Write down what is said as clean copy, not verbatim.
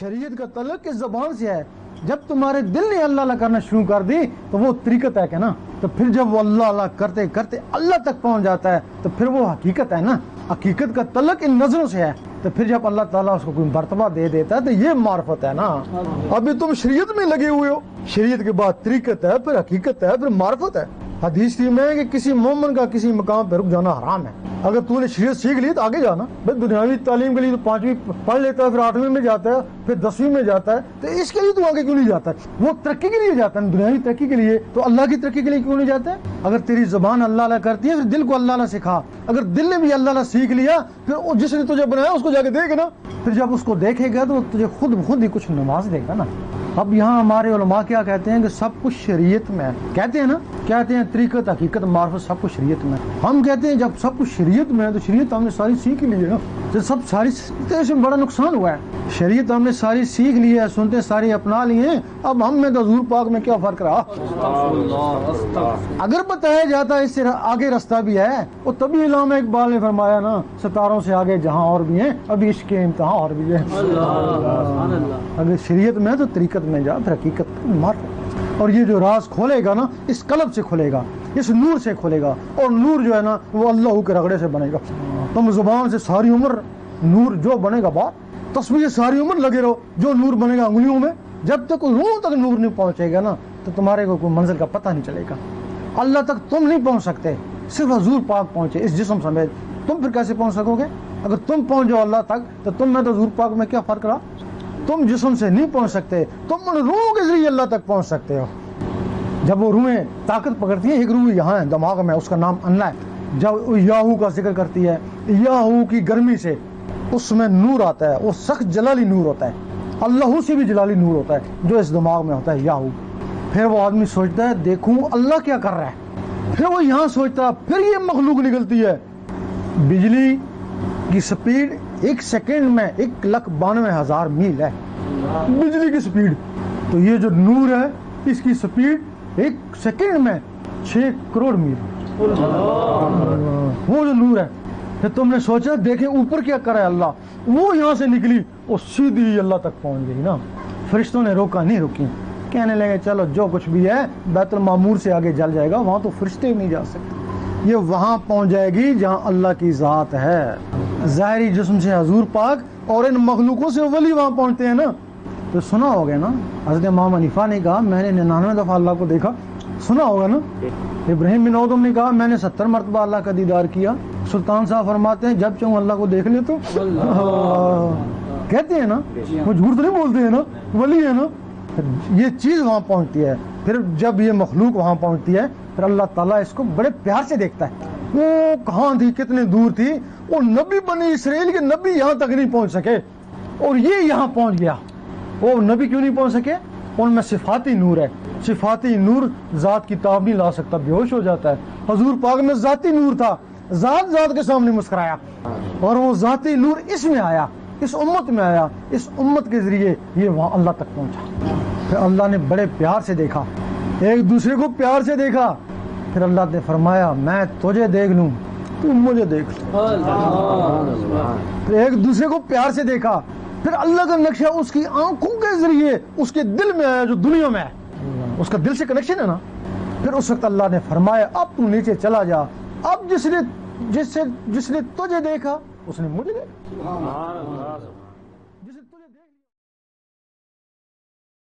शरीयत का तल्लुक इस ज़बान से है। जब तुम्हारे दिल ने अल्लाह अल्लाह करना शुरू कर दी तो वो तरीकत है क्या ना, तो फिर जब वो अल्लाह अल्लाह करते करते अल्लाह तक पहुंच जाता है तो फिर वो हकीकत है ना। हकीकत का तल्लुक इन नजरों से है, तो फिर जब अल्लाह ताला उसको कोई मर्तबा दे देता है तो ये मार्फत है ना। अभी तुम शरीयत में लगे हुए हो, शरीयत के बाद तरीकत है, फिर हकीकत है, फिर मार्फत है। हदीस में है कि किसी मोमिन का किसी मकाम पर रुक जाना हराम है। अगर तूने शरीयत सीख ली तो आगे जाना। भाई दुनियावी तालीम के लिए तो 5वीं पढ़ लेता है, फिर 8वीं में जाता है, फिर 10वीं में जाता है, तो इसके लिए तू आगे क्यों नहीं जाता है? वो तरक्की के लिए जाता है, दुनियावी तरक्की के लिए, तो अल्लाह की तरक्की के लिए क्यों नहीं जाता है? अगर तेरी जुबान अल्लाह अल्लाह करती है, फिर दिल को अल्लाह अल्लाह सिखा। अगर दिल ने भी अल्लाह अल्लाह सीख लिया, फिर जिसने तुझे बनाया उसको जाके देख ना, फिर जब उसको देखेगा तो तुझे खुद ही कुछ नमाज देगा ना। अब यहाँ हमारे उलमा क्या कहते हैं कि सब कुछ शरीयत में है, कहते हैं ना, कहते हैं तरीकत हकीकत मार्फत सब कुछ शरीयत में है। हम कहते हैं जब सब कुछ शरीयत में है तो शरीयत हमने सारी सीख ली है ना, तो सब सारी, तो इसमें बड़ा नुकसान हुआ है। शरीयत हमने सारी सीख ली है, सुनते सारी अपना लिए हैं, अब हम में तो हुजूर पाक में क्या फर्क रहा? अगर बताया जाता है इससे आगे रास्ता भी है, और तभी इल्हाम इकबाल ने फरमाया ना, सितारों से आगे जहाँ और भी हैं, अभी इश्क के इम्तिहान और भी है। अगर शरीयत में है तो तरीकत में जा, फिर हकीकत मार। और ये जो राज खोलेगा ना, इस कलब से खोलेगा, इस नूर से खोलेगा, और नूर जो है ना वो अल्लाह के रगड़े से बनेगा। तुम जुबान से सारी उम्र नूर जो बनेगा बात, तस्वीर सारी उम्र लगे रहो, जो नूर बनेगा उंगलियों में, जब तक रूह तक नूर नहीं पहुंचेगा ना तो तुम्हारे को कोई मंजिल का पता नहीं चलेगा। अल्लाह तक तुम नहीं पहुंच सकते, सिर्फ हुजूर पाक पहुंचे इस जिस्म समेत। तुम फिर कैसे पहुंच सकोगे? अगर तुम पहुंच जाओ अल्लाह तक तो तुम में तो हुजूर पाक में क्या फर्क रहा? तुम जिस्म से नहीं पहुंच सकते, तुम उन रूह के जरिए अल्लाह तक पहुंच सकते हो। जब वो रूहें ताकत पकड़ती है, एक रूह यहाँ है दिमाग में, उसका नाम अन्ना है। जब याहू का जिक्र करती है, याहू की गर्मी से उसमें नूर आता है, वो सख्त जलाली नूर होता है, अल्लाह से भी जलाली नूर होता है जो इस दिमाग में होता है याहू। फिर वो आदमी सोचता है देखूं अल्लाह क्या कर रहा है, फिर वो यहाँ सोचता है, फिर ये मखलूक निकलती है। बिजली की स्पीड 1 सेकंड में 1,92,000 मील है बिजली की स्पीड, तो ये जो नूर है इसकी स्पीड 1 सेकंड में 6 करोड़ मील, वो जो नूर है। फिर तुमने सोचा देखें ऊपर क्या कर रहा है अल्लाह, वो यहाँ से निकली और सीधी अल्लाह तक पहुँच गई ना। फरिश्तों ने रोका नहीं, रुकी, कहने लगे चलो जो कुछ भी है बैतुल मामूर से आगे जल जाएगा, वहाँ तो फरिश्ते नहीं जा सकते, ये वहाँ पहुँच जाएगी जहाँ अल्लाह की ज़ात है। ज़ाहिरी जिस्म से हुजूर पाक और इन मखलूकों से वली वहाँ पहुँचते हैं ना। तो सुना होगा ना, हज़रत इमाम हनीफा ने कहा मैंने 99 दफ़ा अल्लाह को देखा, सुना होगा ना। इब्राहिम बिन औदम ने कहा मैंने 70 मरतबा अल्लाह का दीदार किया। सुल्तान साहब फरमाते हैं जब चाहूँ अल्लाह को देख ले तो कहते हैं ना, वो झूठ तो नहीं बोलते हैं ना, वली है ना। ये चीज़ वहाँ पहुँचती है, फिर जब ये मखलूक वहाँ पहुँचती है फिर अल्लाह ताला इसको बड़े प्यार से देखता है। वो कहाँ थी, कितने दूर थी, वो नबी बनी इसराइल के नबी यहाँ तक नहीं पहुँच सके और ये यहाँ पहुँच गया। वो नबी क्यों नहीं पहुँच सके? उनमें सिफाती नूर है, सिफाती नूर ज़ात की ताब नहीं ला सकता, बेहोश हो जाता है। हुजूर पाक में ज़ाती नूर था, ज़ात के सामने मुस्कुराया और वो ज़ाती नूर इसमें आया, इस उम्मत में आया, इस उम्मत के जरिए ये वहाँ अल्लाह तक पहुँचा। फिर अल्लाह ने बड़े प्यार से देखा, एक दूसरे को प्यार से देखा, फिर अल्लाह ने फरमाया मैं तुझे देख लूँ तू मुझे देख ले। फिर एक दूसरे को प्यार से देखा, फिर अल्लाह का नक्शा उसकी आंखों के जरिए उसके दिल में आया जो दुनिया में है, उसका दिल से कनेक्शन है ना। फिर उस वक्त अल्लाह ने फरमाया अब तू नीचे चला जा, अब जिसने तुझे देखा उसने मुझे देखा।